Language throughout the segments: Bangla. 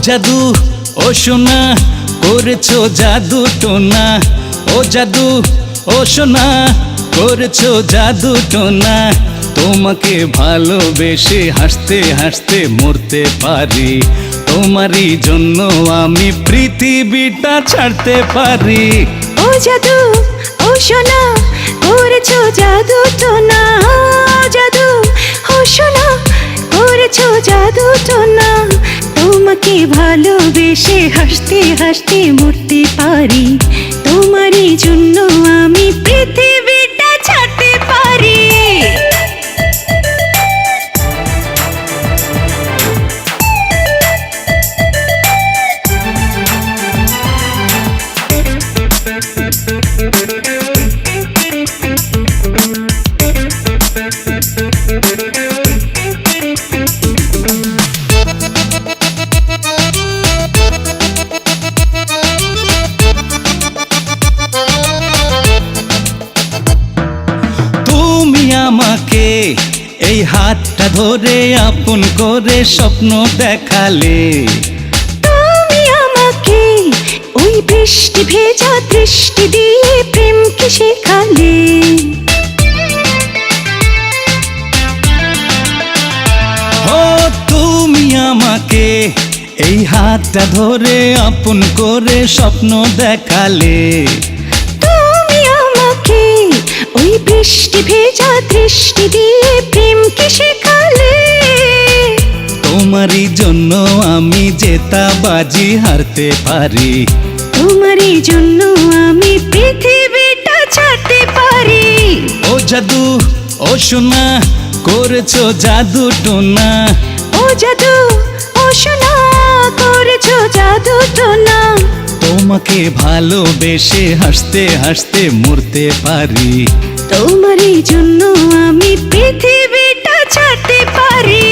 জাদু ও সোনা করেছো জাদু টোনা, ও জাদু ও সোনা করেছো জাদু টোনা। তোমাকে ভালোবেসে হাসতে হাসতে মরতে পারি, তোমারই জন্য আমি পৃথিবীটা ছাড়তে পারি। ও জাদু ও সোনা করেছো জাদু টোনা, জাদু ও সোনা করেছো জাদু টোনা। তোমাকে ভালোবেসে হাসতে হাসতে মরতে পারি, তোমারই জন্য আমি পৃথিবীটা ছাড়তে পারি। আমাকে এই হাতটা ধরে আপন করে স্বপ্ন দেখালে, তুমি আমাকে ওই বৃষ্টি ভেজা দৃষ্টি দিয়ে প্রেমকে শেখালে। ও তুমি আমাকে এই হাতটা ধরে আপন করে স্বপ্ন দেখালে, ওই বৃষ্টি ভেজা দৃষ্টি দিয়ে প্রেমকে শেখালে। তোমারই জন্য আমি জেতা বাজি হারতে পারি, তোমারই জন্য আমি পৃথিবীটা ছাড়তে পারি। ও জাদু ও সোনা করেছো জাদু টোনা, ও জাদু ও সোনা করেছো জাদু টোনা। তোমাকে ভালোবেসে হাসতে হাসতে মরতে পারি, তোমারই জন্য আমি পৃথিবীটা ছাড়তে পারি।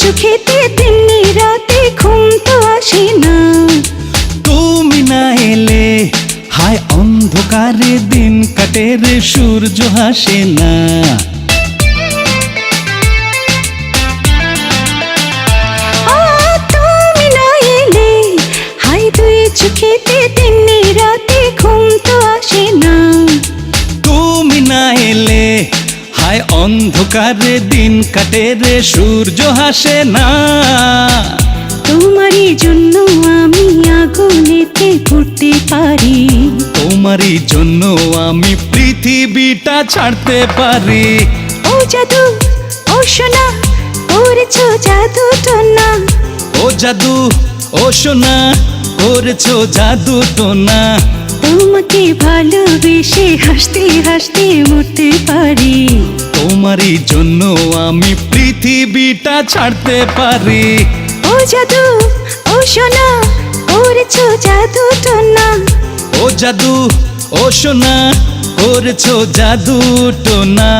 চোখেতে তেমনি রাতে ঘুম তো আসে না, তুমি না এলে হায় অন্ধকারে দিন কাটে রে সূর্য হাসে না। তুমি না এলে হায় দুই চোখেতে তেমনি রাতে ঘুম তো আসে না। তুমি না এলে হায় অন্ধকারে দিন কাটে রে সূর্য হাসে না। তোমারই জন্য আমি আগুনেতে ঘুরতে পারি, তোমারই জন্য আমি পৃথিবীটা ছাড়তে পারি। ও জাদু ও সোনা করেছো জাদু টোনা, ও জাদু ও সোনা করেছো জাদু টোনা। তোমাকে ভালোবেসে হাসতে হাসতে মরতে পারি, তোমারই জন্য আমি পৃথিবীটা ছাড়তে পারি। ও জাদু ও সোনা করেছো জাদু টোনা, ও জাদু ও সোনা করেছো জাদু টোনা।